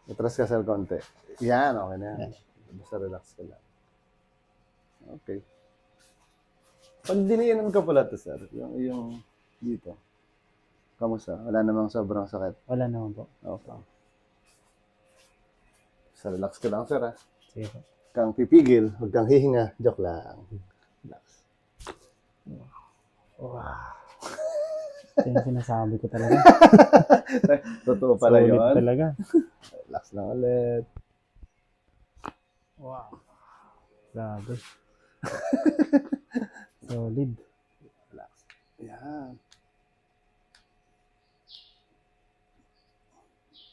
Atras ka, sir, konti. Yan, okay na yan. Basta relax ka lang. Okay. Pag diniinan ka pala to, sir, yung dito, kamusta? Wala namang sobrang sakit. Wala naman po. Okay. Basta relax ka lang, sir, ha? Sige po. Huwag kang pipigil, huwag kang hihinga. Joke lang. Relax. Wow. Ito yung sinasabi ko talaga. Totoo pala Solid yun. talaga. Relax lang ulit. Wow. Grabe. Solid. Relax. Yan.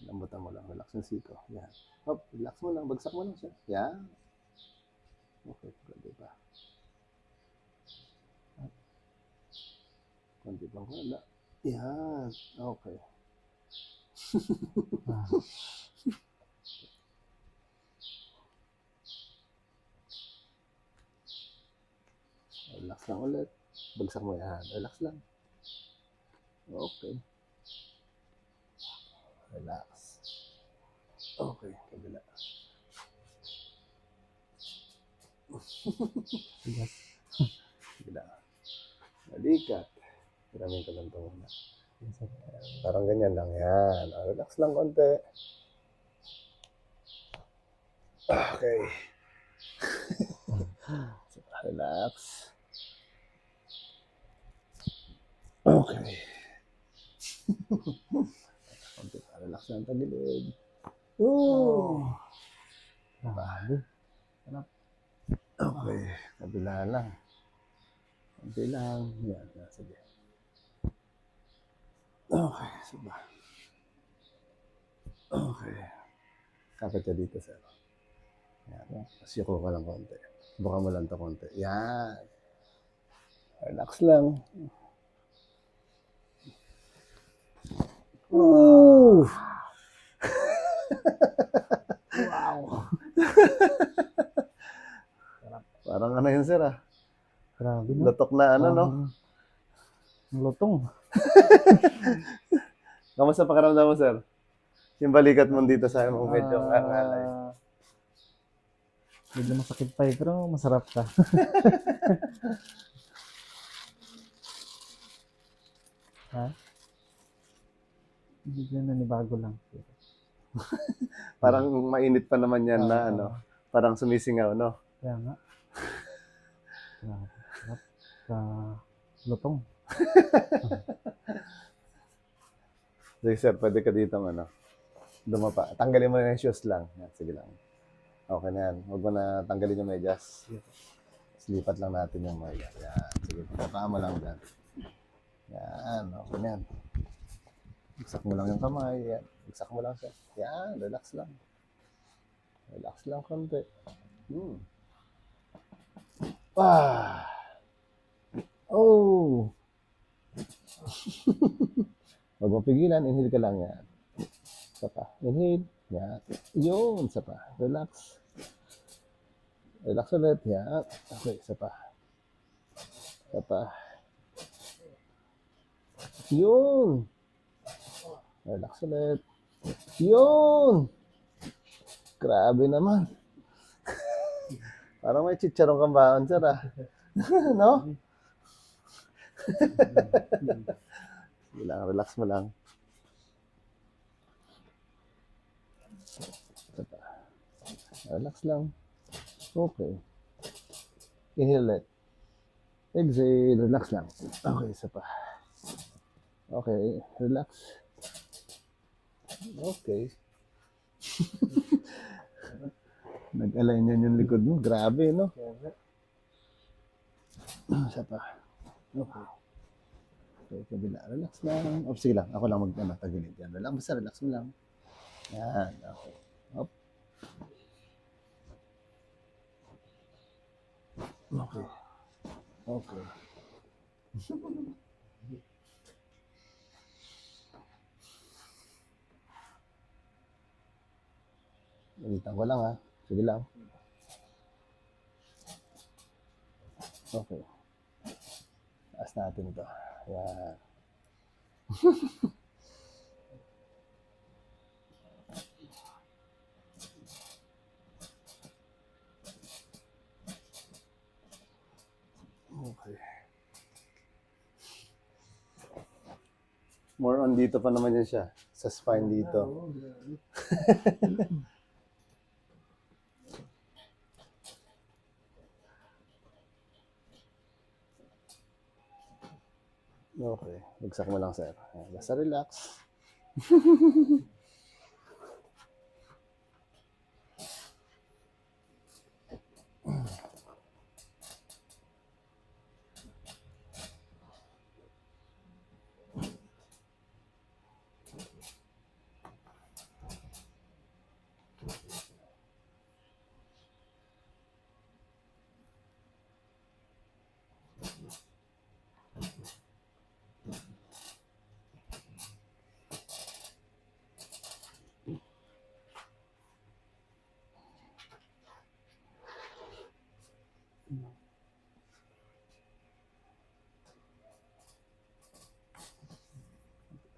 Lambutan mo lang. Relax yung siko. Yan. Hop, relax mo lang. Bagsak mo lang siya. Yan. Okay, pwede ba? Konti lang wala. Yan. Okay. Ah. Relax lang ulit. Bagsak mo yan. Relax lang. Okay. Relax. Okay, kabila. Bigat. Kabila. Balikat. Maraming ka lang ito muna. Parang ganyan lang. Yan. Relax lang konti. Okay. Relax. Okay. Konti pa. Relax lang tagilid. Ooh. Grabe. Okay. Kabila lang. Konti lang. Yan. Sige. Okay. Saba. Okay. Kapit ka dito, sir. Yan. Siyoko ka lang konti. Buka mo lang ito konti. Yan. Relax lang. Ooh. Wow. Parang ano yun, sir, ah. Grabe no. Lutok na ano, no? Ang lutong. Kamusta pakiramdam mo, sir? Yung balikat mo dito sa mo medyo ngalay. Medyo masakit pa eh, pero masarap ka. Ha? Medyo nanibago lang. Parang mainit pa naman yan na ano. Parang sumisingaw, no? Kaya nga. Grabe. Sarap. Sa lutong. Sige, sir, pwede ka dito, ano, dumapa. Tanggalin mo na yung shoes lang. Yan, sige lang. Okay na yan. Huwag mo na tanggalin yung medyas. Slipat lang natin yung medyas. Yan. Sige, pagkapaa mo lang dyan. Yan. Okay na yan. Iksak mo lang yung kamay. Yan. Iksak mo lang siya. Yan. Relax lang. Relax lang konti. Ah. Oh. Huwag mo pigilan. Inhale ka lang yan. Isa pa. Inhale. Yan. Yun. Isa pa. Relax. Relax ulit. Yan. Okay. Isa pa. Isa pa. Yun. Relax ulit. Yun. Grabe naman. Parang may chicharong kambaon, sir, ah. No? Sige lang, relax mo lang. Relax lang. Okay. Inhale ulit. Exhale, relax lang. Okay, isa pa. Okay, relax. Okay. Nag-align yan yung likod mo. Grabe, no? Isa pa. Okay. Okay, kabila. Relax lang. Oh, sige lang. Ako lang mag-tagilid yan. Relax. Basta relax mo lang. Yan. Okay. Hop. Okay. Okay. Ulitan ko lang, ha. Sige lang. Okay. Taas natin ito. Yan. More on dito pa naman yan siya. Sa spine dito. Okay. Bagsak mo lang, sir. Ayan, basta relax.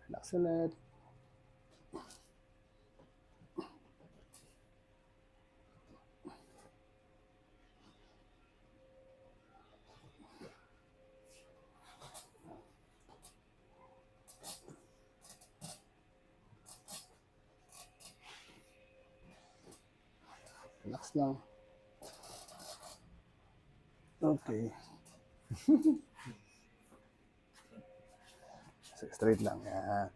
Relax ulit. Relax lang. Okay. Straight lang. Yan.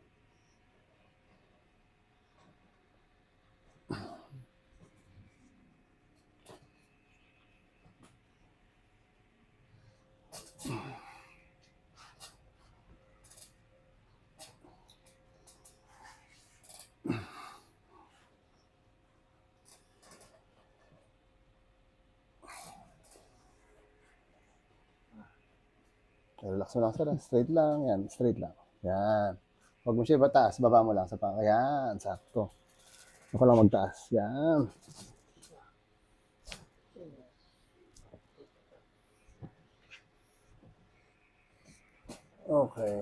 Relax mo lang, sir. Straight lang. Yan. Straight lang. Yan. Huwag mo siya ipataas. Baba mo lang sa pang. Yan. Sakto. Ako lang magtaas. Yan. Okay.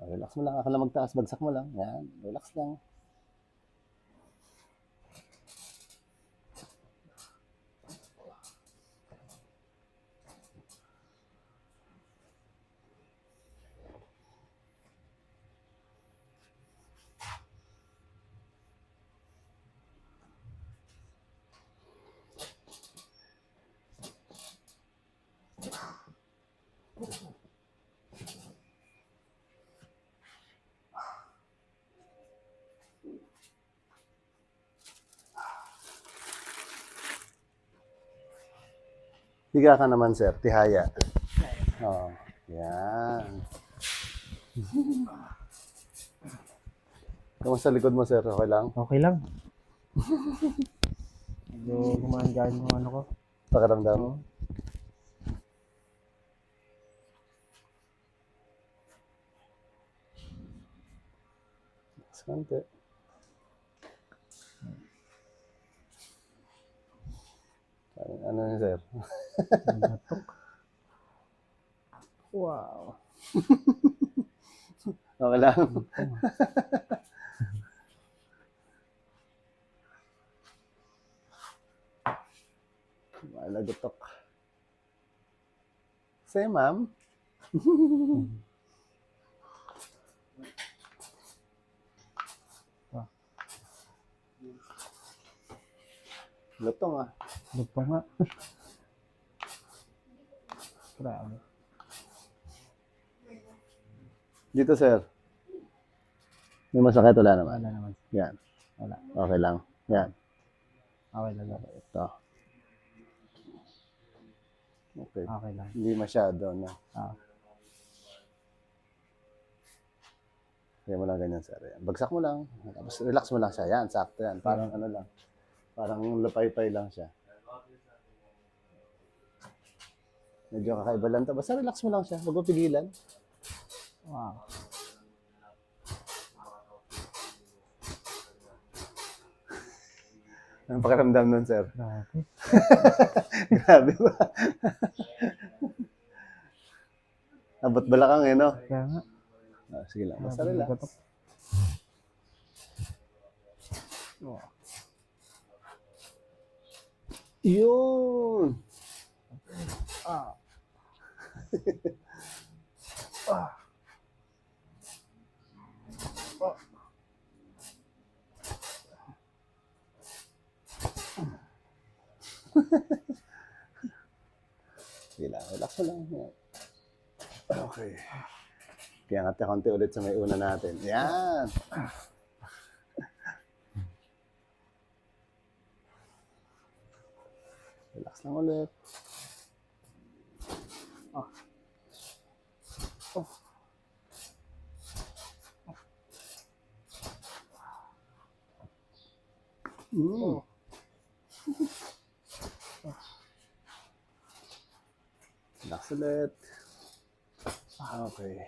Relax mo lang. Ako lang magtaas. Bagsak mo lang. Yan. Relax lang. Higa ka naman, sir. Tihaya. Oo. Yan. Kamusta likod mo, sir? Okay lang? Okay lang. Medyo gumaan-gaan yung ano ko. Pakiramdam? Oo. Sante. Ano yun, sir? Batok. Wow. Okay lang. Malagotok. Say, ma'am. Lutong ah. Lupa nga. Grabe. Dito, sir. May masakit, wala naman. Wala naman. Yan. Wala. Okay lang. Yan. Okay lang. Ito. Okay. Okay lang. Hindi masyado, no? Ah. Kaya mo lang ganyan, sir. Yan. Bagsak mo lang. Tapos relax mo lang siya. Yan, sakto yan. Parang ano lang. Parang lapay-pay lang siya. Medyo kakaiba lang ito. Basta relax mo lang siya. Huwag mo pigilan. Wow. Anong pakiramdam nun, sir? Grabe. Grabe ba? Abot balakang eh, no? Kaya nga. Ah, sige lang. Basta Grabe, relax. batok. Oh. Yun! Sige lang, relax mo lang. Yan. Okay. Kaya angat ka konti ulit sa may una natin. Yan. Relax lang ulit. Oh. Oh. Mm. Relax ulit. Okay.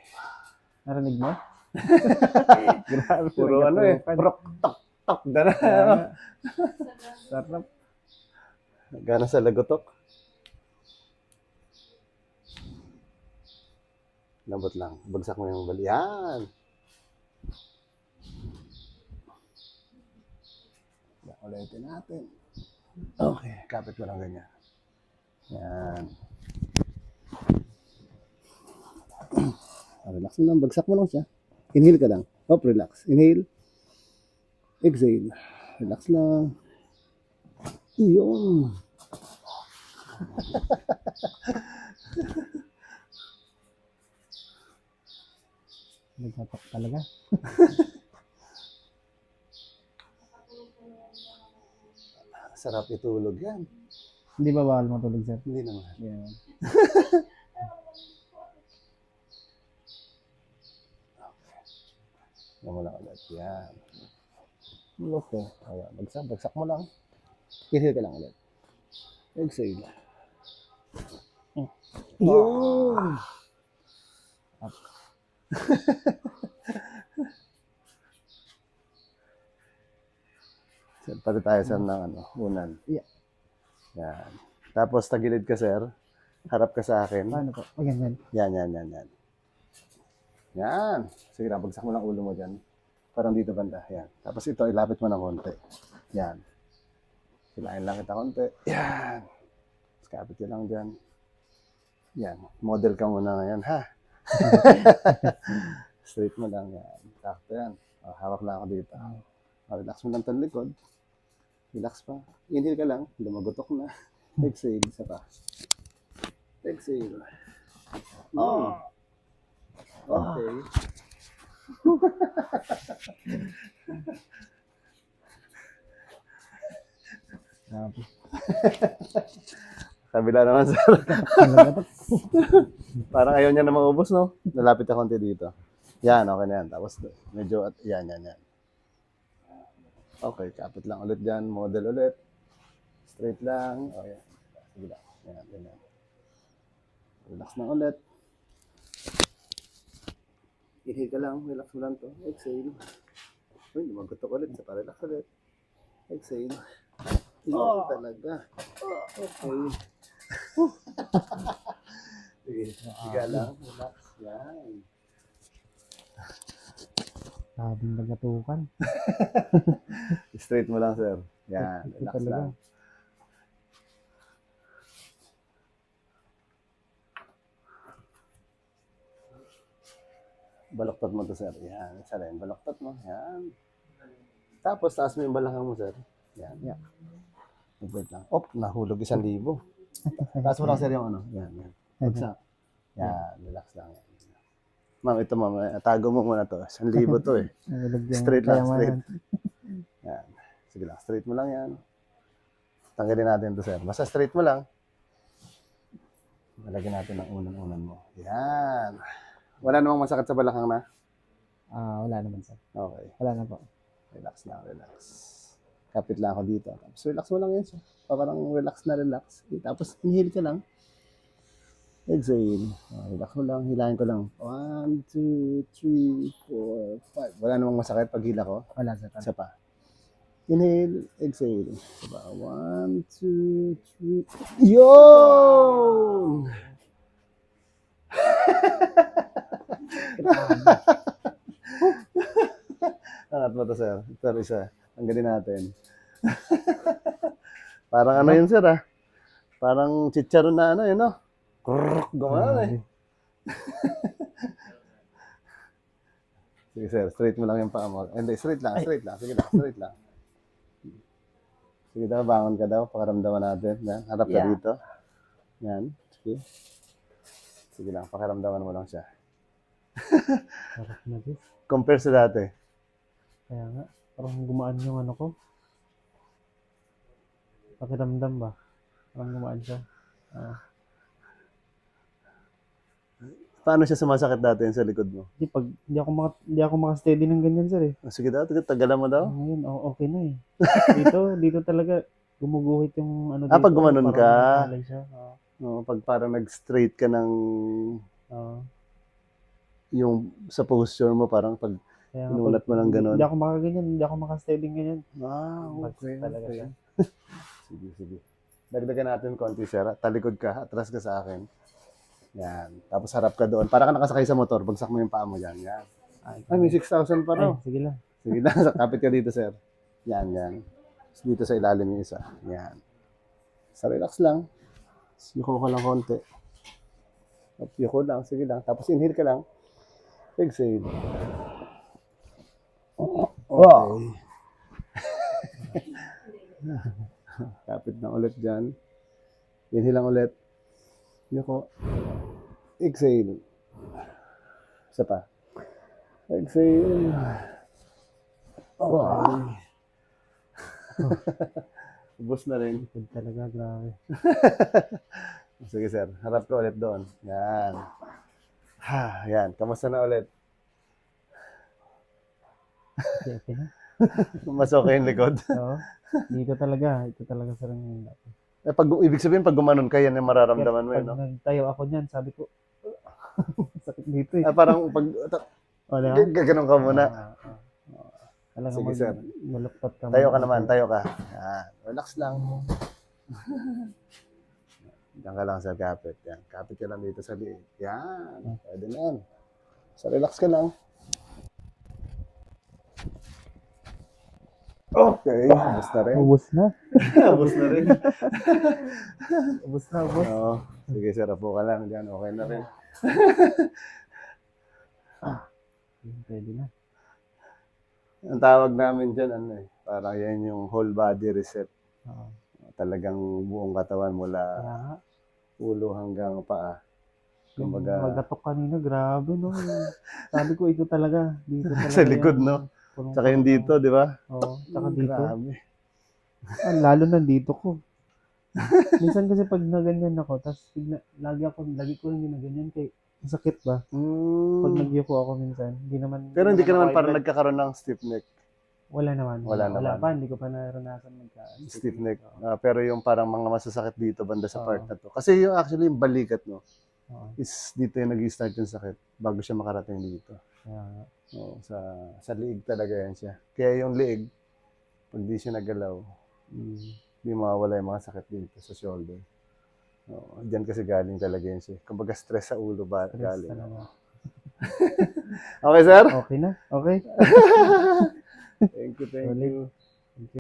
Narinig mo? Grabe. Puro ano eh. Prok, tok, tok. Dana. Sarap. Gana sa lagotok. Lambot lang. Bagsak mo yung bali. Yan. Ulitin natin. Okay. Kapit mo lang ganyan. Yan. Relax mo lang. Bagsak mo lang siya. Inhale ka lang. Hop, relax. Inhale. Exhale. Relax lang. Yun. Nagtatak talaga. Sarap itulog yan. Hindi ba bawal matulog, sir? Hindi naman. Yan. Yan mo lang ulit. Yan. Okay. Ayan. Bagsak mo lang. Inhale ka lang ulit. Exhale. Yun! Sir, pati tayo sir ng unan. Yeah. Yan. Tapos tagilid ka sir. Harap ka sa akin. Paano po? O, ganyan. Yan. Yan. Sige lang, bagsak mo lang ulo mo dyan. Parang dito banda. Yan. Tapos ito, ilapit mo ng konti. Yan. Silain lang kita konti. Yan. Tapos kapit ka lang dyan. Yan. Model ka muna ngayon, ha? Straight mo lang. Yan. Sakto yan. O, hawak lang ako dito. O, relax mo lang itong likod. Relax pa. Inhale ka lang. Lumagotok na. Exhale. Isa pa. Exhale. Oh. Okay. Grabe. Kabila naman sir. Parang ayaw niya na maubos, no? Nalapit ka konti dito. Yan, okay na yan. Tapos medyo, yan. Okay, kapit lang ulit dyan. Model ulit. Straight lang. O, yan. Sige lang. Yan. Relax na ulit. Inhale ka lang. Relax mo lang to. Exhale. Uy, lumagotok ulit. Sa pa-relax ulit. Exhale. Yun talaga. Okay. Sige, higa lang. Relax. Yan. Sabing nagatukan. Straight mo lang, sir. Yan. Ito Relax talaga. lang. Baloktot mo to, sir. Yan. Isa rin. Baloktot mo. Yan. Tapos, taas mo yung balakang mo, sir. Yan. Yeah. Wait lang. Op, nahulog 1,000. Taas mo lang, sir, yung Yan. Bagsak. Yan. Relax lang. Ma'am, ito ma'am. Tago mo muna to. 1,000 to eh. Straight lang, straight. Yan. Sige lang. Straight mo lang yan. Tanggalin natin to, sir. Basta straight mo lang. Lalagyan natin ang unan mo. Yan. Wala namang masakit sa balakang na? Wala naman, sir. Okay. Wala na po. Relax lang, relax. Kapit lang ako dito. Tapos relax mo lang yan, sir. Parang relax na relax. Tapos inhale ka lang. Exhale. Relax mo lang. Hilahin ko lang. 1, 2, 3, 4, 5. Wala namang masakit pag hila ko. Wala, sir. Isa pa. Inhale, exhale. Isa pa. 1, 2, 3. Yun! Angat mo to, sir. Ito, isa. Tanggalin natin. Parang ano yun, sir, ah. Parang chicharon na ano, yun, no? Gumana eh. Grabe. Sige sir, straight mo lang yung paa mo. Hindi, straight lang. Sige lang, straight lang. Sige daw, bangon ka daw. Pakiramdaman natin. Yan, harap ka Yeah. dito. Yan, sige. Sige lang, pakiramdaman mo lang siya. Sarap na this. Compare sa dati. Kaya nga, parang gumaan yung ano ko. Pakiramdam ba? Parang gumaan siya. Paano siya sumasakit dati sa likod mo? Hindi ako maka-steady ng ganyan, sir eh. Sige daw, tagalan mo daw. Ngayon, okay na eh. Dito talaga, gumuguhit yung ano Ah, pag gumanon parang ka? nagpalay siya. No, pag parang nag-straight ka ng yung sa posture mo, parang pag Kaya inulat mo ng ganun. Hindi ako makaganyan, hindi ako maka-steady ng ganyan. Okay. Talaga siya. Sige. Dagdagan natin konti, sir. Talikod ka, atras ka sa akin. Yan. Tapos harap ka doon. Para ka nakasakay sa motor, bagsak mo yung paa mo dyan. Yan. Ay, may 6,000 pa raw. Sige lang. Sige na, kapit ka dito, sir. Yan. Tapos dito sa ilalim yung isa. Yan. Sa relax lang. Yuko ka lang konti. Yuko lang, sige lang. Tapos inhale ka lang. Exhale. Okay. Kapit na ulit dyan. Inhale lang ulit. Yuko. Exhale. Isa pa. Exhale. Okay. Ubus na rin. Good talaga, grabe. Sige sir, harap ka ulit doon. Yan. Yan. Kamusta na ulit? Okay na. Mas okay yung likod. Oo. Ito talaga sa rin yung dati. Ibig sabihin, pag gumanon ka, yan yung mararamdaman mo yun, no? Pag nagtayo ako niyan, sabi ko, sakit dito eh. Parang pag Wala. gaganon ka muna. Talaga Sige, sir. maluktot ka. Tayo ka naman, tayo ka. Yan. Relax lang. Diyan ka lang sa kapit. Yan. Kapit ka lang dito sa liig. Yan. Pwede na yan. So, relax ka lang. Okay. Ubus na rin. Ubus na. Ubus na rin. Ubus. Oo. Sige, sir. Apo ka lang. Diyan. Okay na rin. Pwede na. Ang tawag namin dyan, parang yan yung whole body reset. Oo. Talagang buong katawan mula Kaya nga. ulo hanggang paa. Yung Kumbaga, magatok kanina, grabe no. Sabi ko, ito talaga. Dito talaga. sa likod, yan. no? Tsaka yung dito, di ba? Oo, tsaka dito. Grabe. Lalo na dito ko. Minsan kasi pag naganyan ako, tapos lagi ko yung ginaganyan kay sakit ba? Pag nagyuko ako minsan, hindi naman. Pero hindi ka naman ako parang nagkakaroon ng stiff neck. Wala naman. Wala naman. pa, hindi ko pa naranasan Stiff neck. Pero yung parang mga masasakit dito banda sa Oo. part na to. Kasi yung actually yung balikat, no, Oo. is dito yung nag-i-start yung sakit bago siya makarating dito. Kaya, Oo, sa liig talaga yan siya. Kaya yung liig, pag di siya nagalaw, hindi mawawala yung mga sakit dito sa shoulder. Oo, diyan kasi galing talaga yan siya. Kumbaga stress sa ulo ba stress galing. talaga. Okay, sir? Okay na? Okay. Thank you.